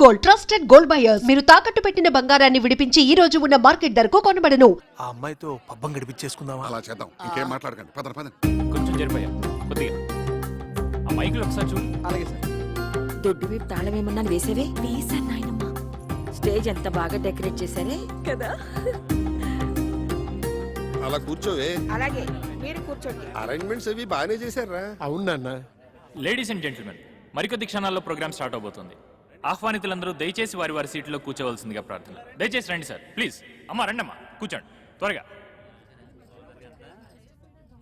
Gold, trusted gold buyers. మీరు తాకట్టు పెట్టిన బంగారాన్ని విడిపించి ఈ రోజు ఉన్న మార్కెట్ ధరకు కొనబడను. ఆ అమ్మాయితో పబ్బం గడిపించేసుకుందామా? అలా చేద్దాం. ఇంకేం మాట్లాడకండి. పద. కొంచెం జరిపోయా కొద్దిగా ఆ మైకులు ఒకసారి చూడు. అలాగే సార్. దొడ్డు వైపు తాళం ఏమన్నా వేసేవే? వేసాను నాయనమ్మా. స్టేజ్ ఎంత బాగా డెకరేట్ చేశారే కదా. అలా కూర్చోవే. అలాగే మీరు కూర్చోండి. అరేంజ్మెంట్స్ అవి బాగానే చేశారా? అవును నాన్న. లేడీస్ అండ్ జెంటిల్మెన్, మరికొద్ది క్షణాల్లో ప్రోగ్రామ్ స్టార్ట్ అవబోతుంది. ఆహ్వానితులందరూ దయచేసి వారి వారి సీట్లో కూర్చోవలసిందిగా ప్రార్థన. దయచేసి రండి సార్, ప్లీజ్. అమ్మా రండమ్మా, కూర్చోండి త్వరగా.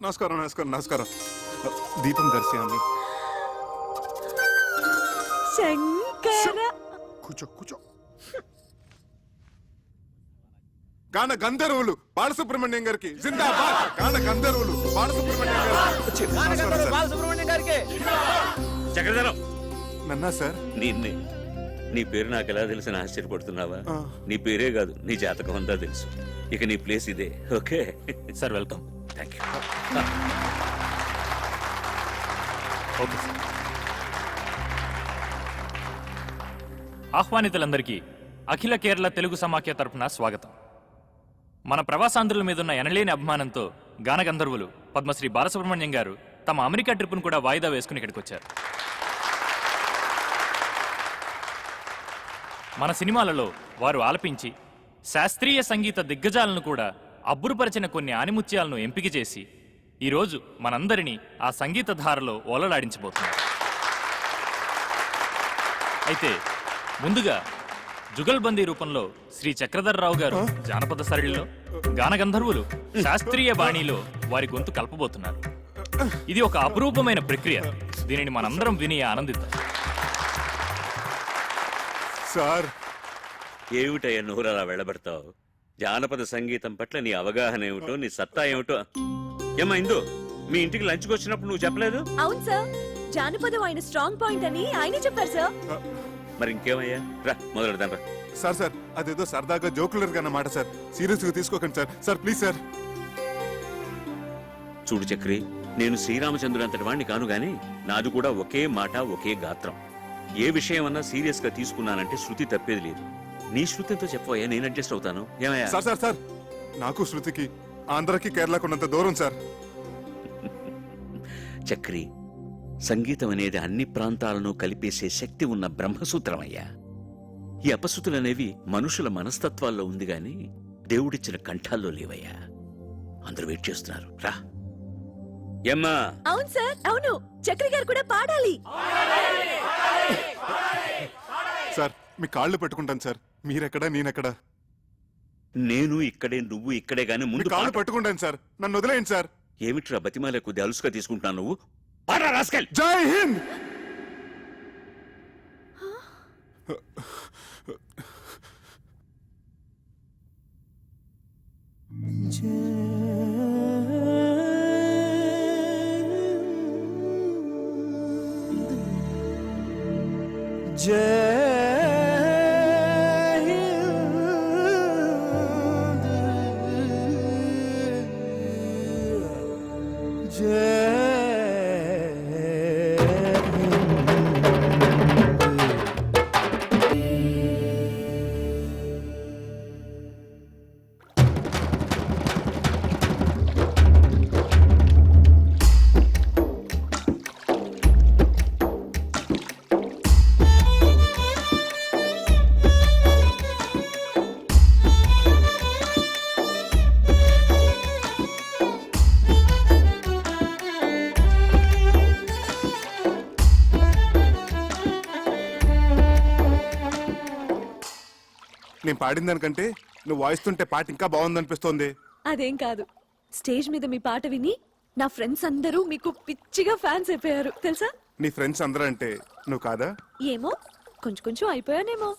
నమస్కారం. దీపం దర్శయామి. శంకర కూర్చో. గాన గంధర్వులు బాలసుబ్రహ్మణ్యం గారికి జిందాబాద్. గాన గంధర్వులు బాలసుబ్రహ్మణ్యం గారికి. చక్రధరం, నన్నా సార్. నీ పేరు నాకు ఎలా తెలిసిన ఆశ్చర్యపడుతున్నావా? నీ పేరే కాదు, నీ జాతకం అంతా తెలుసు. ఇక నీ ప్లేస్ ఇదే. Okay sir, welcome. Thank you. Okay sir. ఆహ్వానితులందరికీ అఖిల కేరళ తెలుగు సమాఖ్య తరపున స్వాగతం. మన ప్రవాసాంధ్రుల మీదున్న ఎనలేని అభిమానంతో గానగంధర్వులు పద్మశ్రీ బాలసుబ్రహ్మణ్యం గారు తమ అమెరికా ట్రిప్ను కూడా వాయిదా వేసుకుని ఇక్కడికి వచ్చారు. మన సినిమాలలో వారు ఆలపించి శాస్త్రీయ సంగీత దిగ్గజాలను కూడా అబ్బురుపరిచిన కొన్ని ఆనిముత్యాలను ఎంపిక చేసి ఈరోజు మనందరినీ ఆ సంగీత ధారలో ఓలలాడించబోతున్నారు. అయితే ముందుగా జుగల్బందీ రూపంలో శ్రీ చక్రధర్రావు గారు జానపద సరళిలో, గానగంధర్వులు శాస్త్రీయ బాణీలో వారి గొంతు కలపబోతున్నారు. ఇది ఒక అపురూపమైన ప్రక్రియ. దీనిని మనందరం విని ఆనందిద్దాం. సార్, ఏమిటయ్యా నోరు అలా వెళ్ళబెడతావు? జానపద సంగీతం పట్ల నీ అవగాహన ఏమిటో, నీ సత్తా ఏమిటో. ఏమా ఇందు, మీ ఇంటికి లంచ్కి వచ్చినప్పుడు నువ్వు చెప్పలేదు? అవును సార్, జానపదం ఆయన స్ట్రాంగ్ పాయింట్ అని ఆయన చెప్పారు సార్. మరి ఇంకేమయ్యా, రా మొదలెడదాం రా. సార్ అదేదో సరదాగా జోకులర్ గా అన్నమాట సార్. సీరియస్ గా తీసుకోకండి సార్ ప్లీజ్ సార్. చూడు చక్రి, నేను శ్రీరామచంద్రుడు అంతటి వాణ్ణి కాను గాని నాది కూడా ఒకే మాట, ఒకే గాత్రం. ఏ విషయం అన్నా సీరియస్ గా తీసుకున్నానంటే శృతి తప్పేది లేదు. నీ శృతితో చెప్పవయ్యా, నేను అడ్జస్ట్ అవుతాను. ఏమయ్యా? సార్ నాకు శృతికి ఆంధ్రకి కేరళకు ఉన్నంత దూరం సార్. చక్రి, సంగీతం అనేది అన్ని ప్రాంతాలను కలిపేసే శక్తి ఉన్న బ్రహ్మసూత్రమయ్యా. ఈ అపశృతులనేవి మనుషుల మనస్తత్వాల్లో ఉంది గాని దేవుడిచ్చిన కంఠాల్లో లేవయ్యా. అందరూ వెయిట్ చేస్తున్నారు, రా. ఎమ్మా? అవును సార్, అవును. చక్రి గారు కూడా పాడాలి. సార్, మీ కాళ్ళు పెట్టుకుంటాను సార్. మీరెక్కడా, నేనెక్కడా? నేను ఇక్కడే, నువ్వు ఇక్కడే గాని ముందు కాళ్ళు పెట్టుకుంటాను సార్. నన్ను వదిలేయండి సార్. ఏమిట్రా బతిమాలే కొద్ది అలుసుగా తీసుకుంటున్నాను. నువ్వు పాడరా రాస్కెల్. జై హింద్. నేను పాడిన దానికంటే నువ్వు వాయిస్తుంటే పాట ఇంకా బాగుందనిపిస్తోంది. అదేం కాదు, స్టేజ్ మీద మీ పాట విని నా ఫ్రెండ్స్ అందరూ మీకు పిచ్చిగా ఫ్యాన్స్ అయిపోయారు తెలుసా. నీ ఫ్రెండ్స్ అందరూ అంటే నువ్వు కాదా? ఏమో, కొంచెం అయిపోయానేమో.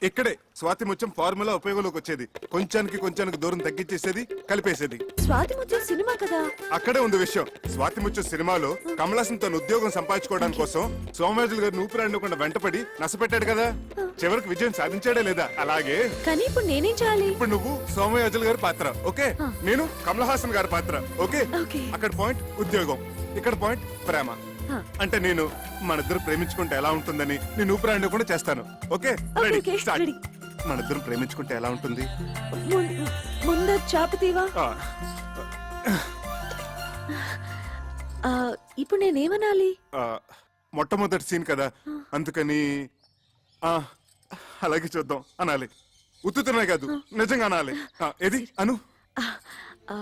ఇక్కడే స్వాతి ముత్యం ఫార్ములా ఉపయోగంలోకి వచ్చేది. కొంచానికి దూరం తగ్గించేసేది, కలిపేసేది. స్వాతి ముత్యం సినిమా కదా. అక్కడే ఉంది విషయం. స్వాతి ముత్యం సినిమాలో కమల్ హాసన్ తన ఉద్యోగం సంపాదించుకోవడానికి కోసం సోమరాజులు గారిని ఊపిరాడకుండా వెంటపడి నష్టపెట్టాడు కదా. చివరికి విజయం సాధించాడే లేదా? అలాగే కానీ ఇప్పుడు నేనేం చేయాలి? ఇప్పుడు నువ్వు సోమయాజులు గారి పాత్ర, ఓకే? నేను కమల్ హాసన్ గారి పాత్ర, ఓకే? ఓకే. అక్కడ పాయింట్ ఉద్యోగం, ఇక్కడ పాయింట్ ప్రేమ. అంటే నేను మనిద్దరు ప్రేమించుకుంటే ఎలా ఉంటుందని నేను ఊపిరాండి కూడా చేస్తాను. Okay ready okay, start. ready. మనిద్దరం ప్రేమించుకుంటే ఎలా ఉంటుంది? ముందు చాపతీవా. ఆ, ఇప్పుడు నేనేమనాలి? ఆ, మొట్టమొదటి సీన్ కదా అందుకని ఆ, అలాగే చూద్దాం అనాలి. ఉత్తుతున్నాయి కాదు నిజంగా అనాలి. ఏది అను. ఆ,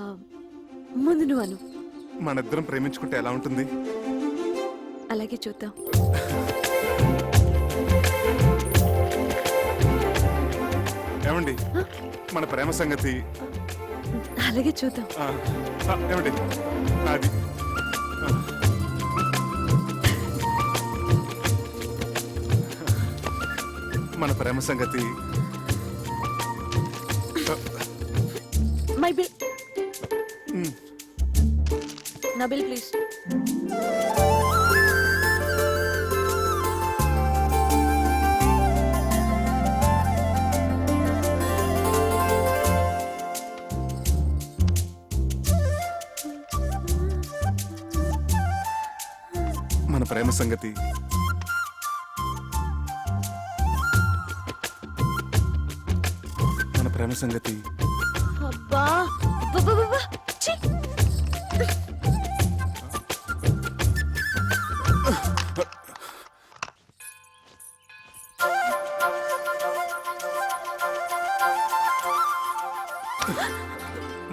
ముందు నువ్వు అను. మనిద్దరం ప్రేమించుకుంటే ఎలా ఉంటుంది? అలాగే చూద్దాం. ఏమండి మన ప్రేమ సంగతి అలాగే చూద్దాం. ఏమండి నాది మన ప్రేమ సంగతి మై బిల్. నా బిల్ ప్లీజ్. మన ప్రేమ సంగతి మన ప్రేమ సంగతి అబ్బా అబ్బబ్బబ్బబ్బా. ఛీ!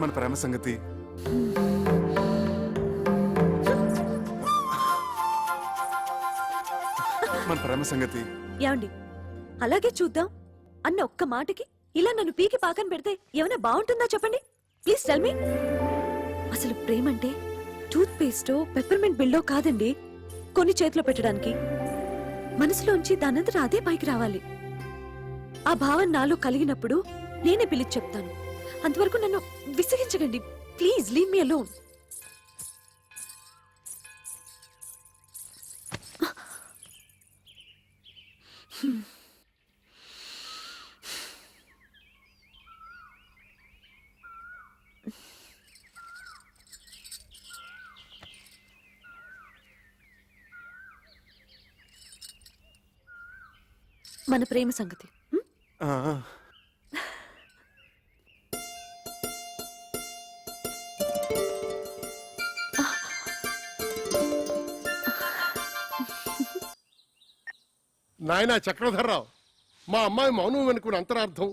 మన ప్రేమ సంగతి మన ప్రేమ సంగతి ఏమండి అలాగే చూద్దాం అన్న ఒక్క మాటకి ఇలా నన్ను పీకి పాకని పెడితే ఏమైనా బాగుంటుందా చెప్పండి ప్లీజ్ టెల్ మీ. అసలు ప్రేమంటే టూత్ పేస్టో పెప్పర్మెంట్ బిల్డో కాదండి కొన్ని చేతిలో పెట్టడానికి. మనసులోంచి దానంతట అదే పైకి రావాలి. ఆ భావన నాలో కలిగినప్పుడు నేనే పిలిచి చెప్తాను. అంతవరకు నన్ను విసిగించకండి ప్లీజ్. Leave me alone. మన ప్రేమ సంగతి. ఆ, నాయనా చక్రధర్రావు, మా అమ్మాయి మౌనం వెనుకున్న అంతరార్థం,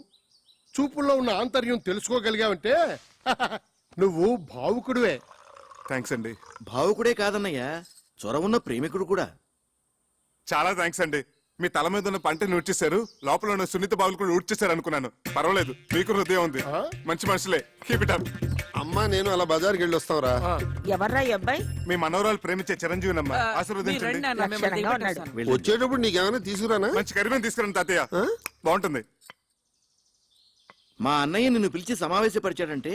చూపుల్లో ఉన్న ఆంతర్యం తెలుసుకోగలిగావంటే నువ్వు భావుకుడివే. థ్యాంక్స్ అండి. భావుకుడే కాదన్నయ్యా, చొరవున్న ప్రేమికుడు కూడా. చాలా థ్యాంక్స్ అండి. మీ తల మీద ఉన్న పంటని ఊడ్చేశారు, లోపల ఉన్న సున్నిత బాబులు కూడా ఊడ్చేశారు అనుకున్నాను. పర్వాలేదు, మీకు హృదయం ఉంది. మంచి మనుషులే. Keep it up. అమ్మా నేను అలా బజార్కి వెళ్ళి వస్తావురా. ఎవర్రా ఈ అబ్బాయి? మీ మనవరాలు ప్రేమించే చిరంజీవినమ్మా, ఆశీర్వదించండి. లక్షణంగా ఉన్నాడు. వచ్చేటప్పుడు నీకేమైనా తీసుకురానా? మంచి కరిమేం తీసుకురండి తాతయ్య, బాగుంటుంది. మా అన్నయ్య నిన్ను పిలిచి సమావేశపరిచాడంటే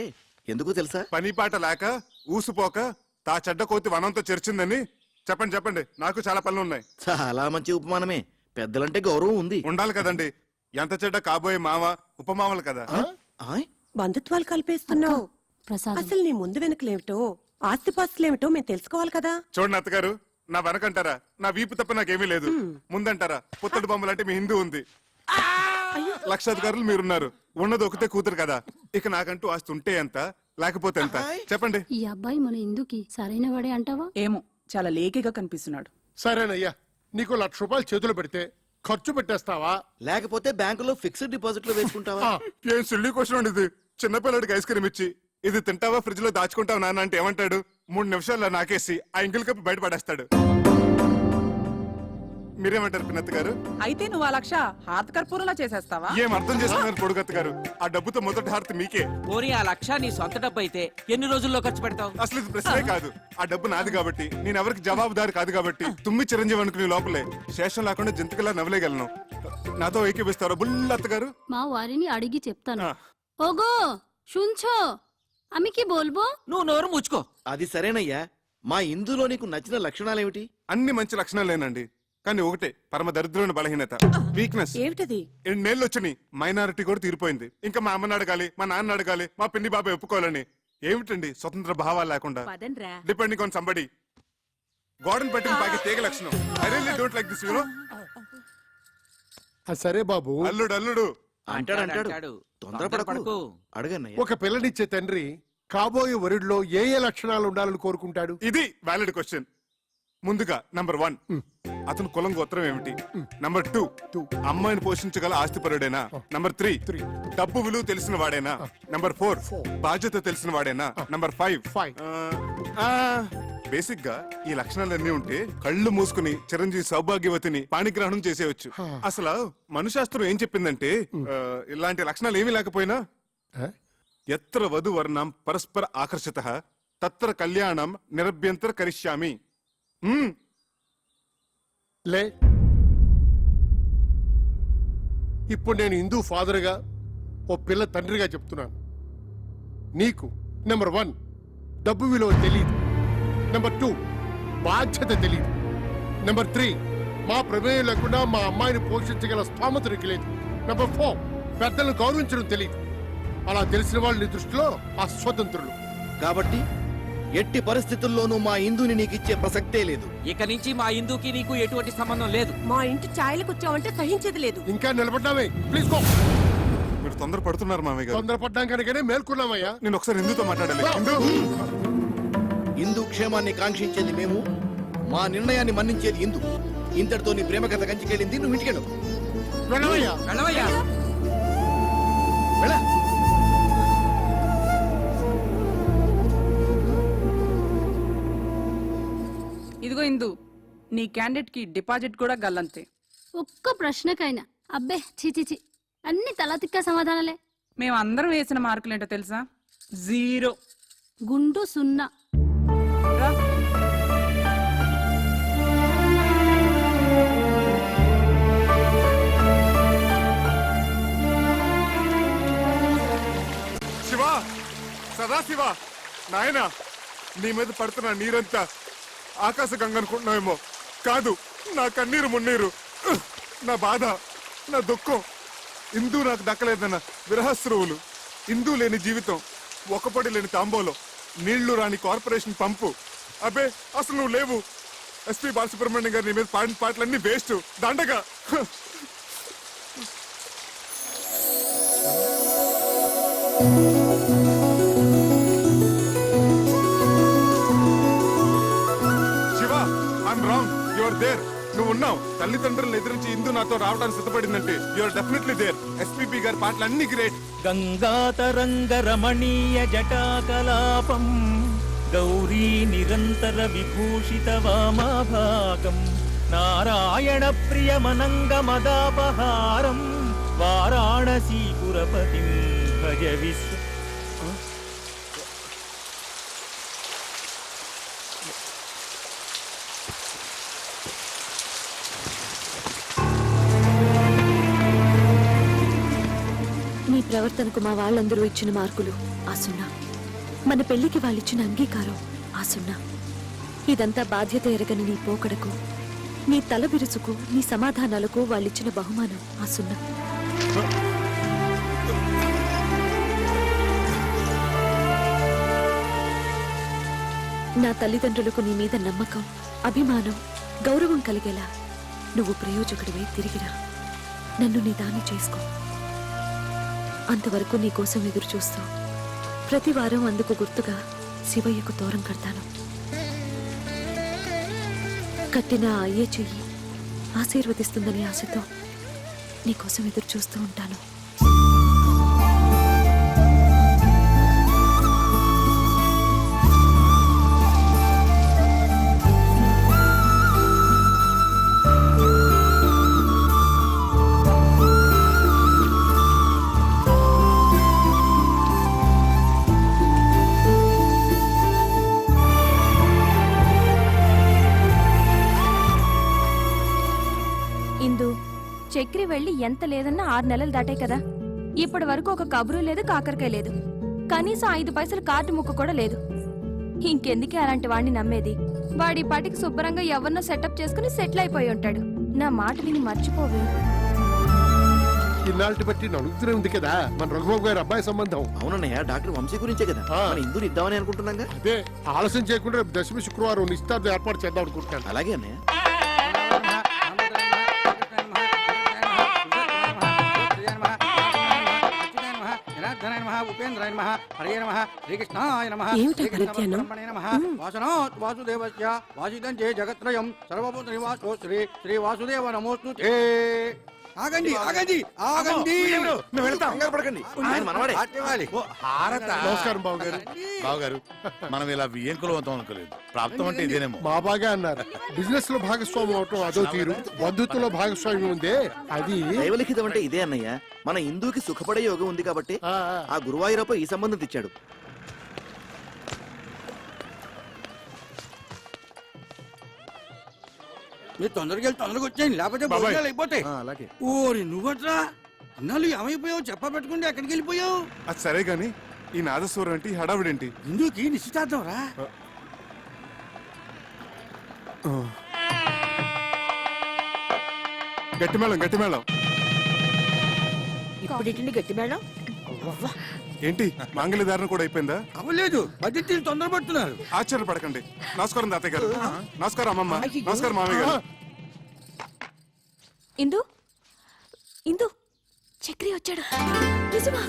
ఎందుకు తెలుసా? పని పాట లేక ఊసుపోక తా చెడ్డ కోతి వనంతో చెరిచిందని చెప్పండి. చెప్పండి, నాకు చాలా పనులు ఉన్నాయి. చాలా మంచి ఉపమానమే. పెద్దలంటే గౌరవం ఉంది. ఉండాలి కదండి. ఎంత చెడ్డ కాబోయే మామ ఉపమామలు కదా. ఆయ్, బంధుత్వాలు కలిపేస్తున్నావు. అసలు నీ ముందు వెనుకలేమిటో ఆస్తిపాస్తులేమిటో మేము తెలుసుకోవాలి కదా. చూడండి అత్తగారు, నా వెనకంటారా నా వీపు తప్ప నాకేమీ లేదు. ముందంటారా పుత్తడి బొమ్మలంటే మీ హిందూ ఉంది. లక్షాధికారులు మీరున్నారు. ఉన్నది ఒకతే కూతురు కదా. ఇక నాకంటూ ఆస్తి ఉంటే ఎంత, లేకపోతే ఎంత చెప్పండి. ఈ అబ్బాయి మన ఇందుకి సరైన వాడే అంటావా? ఏమో చాలా లేకిగా కనిపిస్తున్నాడు. సరేనయ్యా, నీకు 1,00,000 రూపాయలు చేతులు పెడితే ఖర్చు పెట్టేస్తావా? లేకపోతే బ్యాంకులో ఫిక్స్డ్ డిపాజిట్ లో వేసుకుంటావా? ఏం సిల్లీ క్వశ్చన్ అండి ఇది. చిన్నపిల్లడికి ఐస్ క్రీమ్ ఇచ్చి ఇది తింటావా ఫ్రిడ్జ్ లో దాచుకుంటావా నాన్న అంటే ఏమంటాడు? 3 నిమిషాల్లో నాకేసి ఆ ఇంగిల్ కప్పు బయట పడేస్తాడు. మీరేమంటారు పిన్నత్త గారు? అయితే నువ్వు ఆ 1,00,000 హాత్ కర్పూరంలా చేసేస్తావా? ఏం అర్థం చేసుకున్నారు పొడుగత్త గారు? ఆ డబ్బుతో మొదటి హారతి మీకే. పోనీ ఆ 1,00,000 నీ సొంత డబ్బు అయితే ఎన్ని రోజుల్లో ఖర్చు పెడతావు? అసలు ఇది ప్రశ్నే కాదు. ఆ డబ్బు నాది కాబట్టి, నేను ఎవరికి జవాబుదారు కాదు కాబట్టి తుమ్మి చిరంజీవి అనుకునే లోపలే శేషం లేకుండా జంతుకలా నవ్వలేగలను. నాతో ఏకీపిస్తారా బుల్లత్త గారు? మా వారిని అడిగి చెప్తాను. ఓగో শুনছো আমি কি বলবো? నువ్వు నోరు ముచ్చుకో. అది సరేనయ్యా. మా ఇందులో నీకు నచ్చిన లక్షణాలేమిటి? అన్ని మంచి లక్షణాలేనండి, కానీ ఒకటే పరమ దరిద్రమైన బలహీనత, వీక్నెస్. ఏమిటది? 2 నెలలు వచ్చినాయి, మైనారిటీ కూడా తీరిపోయింది. ఇంకా మా అమ్మని అడగాలి, మా నాన్న అడగాలి, మా పిన్ని బాబాయ్ ఒప్పుకోవాలని. ఏమిటండి స్వతంత్ర భావాలు లేకుండా? Depending on somebody. గోడను పట్టిన పాకి తీగ లక్షణం. I really don't like this you know. సరే బాబు, అల్లుడు అంటాడు తొందరపడకు. అడగన్నయ్య. ఒక పిల్లనిచ్చే తండ్రి కాబోయే వరుడిలో ఏ ఏ లక్షణాలు ఉండాలని కోరుకుంటాడు? ఇది వ్యాలిడ్ క్వశ్చన్. ముందుగా నంబర్ 1, అతను కులం గోత్రం ఏమిటి? నంబర్ 2, అమ్మాయిని పోషించగల ఆస్తిపరుడేనా? నంబర్ 3, డబ్బు విలువ తెలిసిన వాడేనా? నంబర్ 4, బాధ్యత తెలిసిన వాడేనా? నంబర్ 5, బేసిక్ గా ఈ లక్షణాలన్నీ ఉంటే కళ్ళు మూసుకుని చిరంజీవి సౌభాగ్యవతిని పాణిగ్రహణం చేసేయచ్చు. అసలు మనుశాస్త్రం ఏం చెప్పిందంటే ఇలాంటి లక్షణాలు ఏమీ లేకపోయినా ఎత్ర వధు వర్ణం పరస్పర ఆకర్షితః తత్ర కళ్యాణం నిరభ్యంతర కరిష్యామి. లే, ఇప్పుడు నేను హిందూ ఫాదర్గా ఓ పిల్ల తండ్రిగా చెప్తున్నాను. నీకు నెంబర్ 1 డబ్బు విలువ తెలియదు. నెంబర్ 2 బాధ్యత తెలియదు. నెంబర్ 3 మా ప్రమేయం లేకుండా మా అమ్మాయిని పోషించగల స్థామత నీకు లేదు. నెంబర్ 4 పెద్దలను గౌరవించడం తెలియదు. అలా తెలిసిన వాళ్ళు నీ దృష్టిలో అస్వతంత్రులు. కాబట్టి ఎట్టి పరిస్థితుల్లోనూ మా ఇందుని నీకిచ్చే ప్రసక్తే లేదు. ఇక నుంచి మా ఇందుకి నీకు ఎటువంటి సంబంధం లేదు. మా ఇంటి ఛాయలకు వచ్చావంటే సహించేది లేదు. ఇంకా నిలబడ్డామే, ప్లీజ్ గో. మీరు తొందర పడుతున్నారు మామయ్య గారు. తొందరపడ్డాం కనుకనే మేల్కొన్నామయ్యా. నేను ఒకసారి హిందూతో మాట్లాడాలి. హిందూ, హిందూ క్షేమాన్ని కాంక్షించేది మేము, మా నిర్ణయాన్ని మన్నించేది హిందూ. ఇంతటితో నీ ప్రేమ కథ కంచికెళ్ళింది. నువ్వు ఇంటికెళ్ళు. వెళ్ళవయ్యా. వెళ్ళవయ్యా. వెళ్ళ. ఇదిగో ఇందు, నీ క్యాండిడేట్ కి డిపాజిట్ కూడా గల్లంతే. ఒక్క ప్రశ్నకైనా అబ్బే చిచి అన్ని తలతిక్క సమాధానాలే. మేమందరం వేసిన మార్కులేంటో తెలుసా? 0. గుండు 0. రా. శివ, సదాశివ, నాయనా, నీ మీద పడుతున్న నీరంతా ఆకాశ గంగ అనుకుంటున్నావేమో. కాదు, నా కన్నీరు మున్నీరు, నా బాధ, నా దుఃఖం. ఇందూ నాకు దక్కలేదన్న విరహస్రువులు, ఇందూ లేని జీవితం, ఒకపడి లేని తాంబోలో, నీళ్లు రాని కార్పొరేషన్ పంపు. అబ్బే, అసలు నువ్వు లేవు. ఎస్పీ బాలసుబ్రహ్మణ్యం గారు నీ మీద పాడిన పాటలన్నీ వేస్ట్, దండగా. Shiva, I'm wrong, you are there. నువ్వు ఉన్నావు. తల్లిదండ్రులను ఎదిరించి ఇందు నాతో రావడానికి సిద్ధపడిందంటే you are definitely there. SPB గారి పాటలు అన్ని గ్రేట్. గంగాతరంగ రమణీయ జటాకలాపం గౌరీ నిరంతర విభూషిత వామాభాగం నారాయణ ప్రియమనంగ మదాపహారం వారాణసీపురపతిం భజ విశ్వ. నీ ప్రవర్తనకు మా వాళ్ళందరూ ఇచ్చిన మార్కులు ఆ 0. మన పెళ్లికి వాళ్ళిచ్చిన అంగీకారం ఆ 0. ఇదంతా బాధ్యత ఎరగని నీ పోకడకు, నీ తల బిరుసుకు, నీ సమాధానాలకు వాళ్ళిచ్చిన బహుమానం ఆ 0. నా తల్లిదండ్రులకు నీ మీద నమ్మకం, అభిమానం, గౌరవం కలిగేలా నువ్వు ప్రయోజకుడివై తిరిగిరా. నన్ను నీ దాన్ని చేసుకో. అంతవరకు నీ కోసం ఎదురు చూస్తూ ప్రతి వారం అందుకు గుర్తుగా శివయ్యకు తోరం కడతాను. కట్టిన అయ్యే చెయ్యి ఆశీర్వదిస్తుందని ఆశతో నీకోసం ఎదురు చూస్తూ ఉంటాను. చక్రి వెళ్ళి ఎంత లేదన్నా 6 నెలలు దాటాయి కదా. ఇప్పటి వరకు ఒక కబురు లేదు, కాకరకాయ లేదు, కనీసం 5 పైసలు కార్డు ముక్క కూడా లేదు. ఇంకెందుకే అలాంటి వాడిని నమ్మేది? వాడి పాటికి శుభ్రంగా ఎవరినో సెటప్ చేసుకుని సెటిల్ అయిపోయి ఉంటాడు. నా మాట విని మర్చిపోవే. ఇన్నాళ్ళకి బట్టి నడుగుతూనే ఉంది కదా మన రఘుబాబు గారి అబ్బాయి సంబంధం. అవునన్నయ్య, డాక్టర్ వంశీ గురించే కదా ఆ. మన ఇందుని ఇద్దామని అనుకుంటున్నాగా. అదే ఆలస్యం చేయకుండా రేపు దశమి శుక్రవారం నిశ్చితార్థం ఏర్పాటు చేద్దాం అనుకుంటున్నాను. అలాగే అన్నయ్య. ఏమిటా పరిజ్ఞానం? శ్రీ వాసుదేవ నమోస్తు. ఆగండి ఆగండి ఆగండి, కంగారు పడకండి, ఆయన మనవాడే. నమస్కారం బాబు గారు. బావగారు, మనం ఇలా వియ్యంకులు అవుతాం అనుకోలేదు. ప్రాప్తం అంటే ఇదేనేమో. మా బాగా అన్నారు. బిజినెస్ లో భాగస్వామ్యం అవటం అదో తీరు, బంధుత్వంలో భాగస్వామ్యం ఉందే అది. దైవలిఖితం అంటే ఇదే అన్నయ్య. మన హిందూకి సుఖపడే యోగం ఉంది కాబట్టి ఆ గురువాయూరప్ప ఈ సంబంధం తెచ్చాడు. మీరు తొందరగా వెళ్ళి తొందరగా వచ్చేయండి, లేకపోతే భోజనాలు అయిపోతాయి. అలాగే. ఓరి నువ్వట్రా ఇన్నాళ్ళు ఏమైపోయావు? చెప్ప పెట్టుకుంటే ఎక్కడికి వెళ్ళిపోయావు? అది సరే గాని ఈ నాదస్వరం ఏంటి, హడావిడేంటి? ఇందుకి నిశ్చితార్థం రా. గట్టి మేళం, గట్టి మేళం. ఇప్పుడు గట్టి మేడం. ఏంటి మాంగళ్యధారణ కూడా అయిపోయిందా? అవ్వలేదు, బడ్జెట్ తొందరపడుతున్నారు. ఆశ్చర్యపడకండి. నమస్కారం తాతయ్య గారు. నమస్కారం అమ్మమ్మ. నమస్కారం మామయ్య గారు. ఇందు ఇందు చక్రి వచ్చాడు. నిజమా?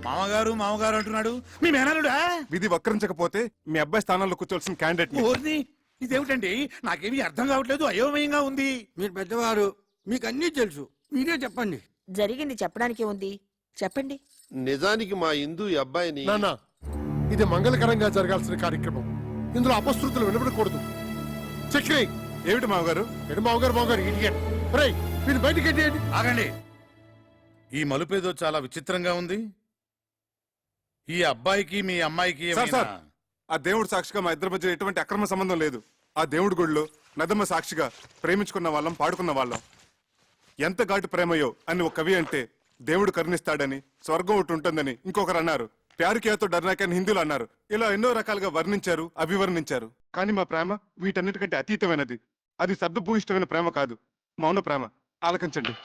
మామగారు మామగారు అంటున్నాడు. మీ మేనలుడా? విధి వక్రించకపోతే మీ అబ్బాయి స్థానంలో కూర్చోవలసిన క్యాండిడేట్. ఓర్ని, ఇదేమిటండి? నాకేమీ అర్థం కావట్లేదు, అయోమయంగా ఉంది. మీరు పెద్దవారు, మీకు అన్నీ తెలుసు, మీరే చెప్పండి. జరిగింది చెప్పడానికి ఉంది, చెప్పండి. నిజానికి మా ఇందు ఈ అబ్బాయిని నాన్న, ఇది మంగళకరంగా జరగాల్సిన కార్యక్రమం. ఇందులో అపశృతులు వినపడకూడదు. చక్రి ఏమిటి మామగారు? ఎడు మామగారు మామగారు ఇడియట్. రేయ్, మీరు బయటికి ఎట్టేయండి. ఆగండి. ఈ మలుపేదో చాలా విచిత్రంగా ఉంది. ఈ అబ్బాయికి మీ అమ్మాయికి సార్ సార్, ఆ దేవుడు సాక్షిగా మా ఇద్దరి మధ్య ఎటువంటి అక్రమ సంబంధం లేదు. ఆ దేవుడి గుడిలో నదమ్మ సాక్షిగా ప్రేమించుకున్న వాళ్ళం, పాడుకున్న వాళ్ళం. ఎంత ఘాటు ప్రేమయో అని ఒక కవి అంటే దేవుడు కరుణిస్తాడని, స్వర్గం ఒకటి ఉంటుందని ఇంకొకరు అన్నారు. ప్యారు కేతో డర్నాకి అని హిందీలో అన్నారు. ఇలా ఎన్నో రకాలుగా వర్ణించారు, అభివర్ణించారు. కానీ మా ప్రేమ వీటన్నిటికంటే అతీతమైనది. అది శబ్దభూయిష్టమైన ప్రేమ కాదు, మౌన ప్రేమ. ఆలకించండి.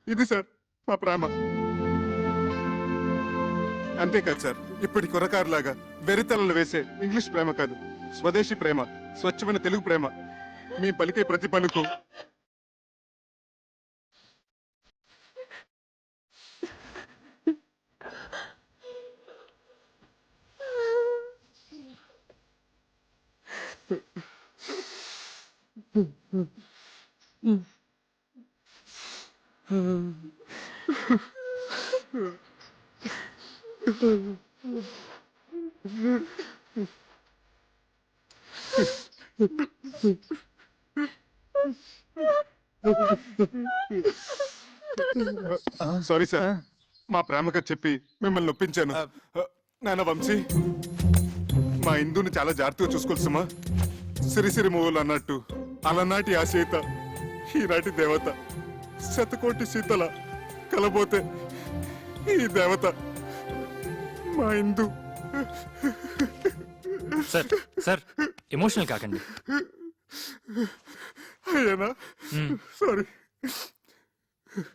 ఇది సార్ మా ప్రేమ. అంతేకాదు సార్, ఇప్పటి కురకారులాగా వెరితలలు వేసే ఇంగ్లీష్ ప్రేమ కాదు, స్వదేశీ ప్రేమ, స్వచ్ఛమైన తెలుగు ప్రేమ. మీ పలికే ప్రతి పలుకు సారీ సార్, మా ప్రేమగా చెప్పి మిమ్మల్ని నొప్పించాను. నాన్న వంశీ, మా ఇందుని చాలా జాగ్రత్తగా చూసుకోవాల్సమ్మా. సిరిసిరి మూవలు అన్నట్టు అలనాటి ఆ సీత ఈనాటి దేవత. శతకోటి సీతల కలబోతే ఈ దేవత మా ఇందు. సార్ సార్, ఎమోషనల్ కాకండి. అయ్యానా? సారీ.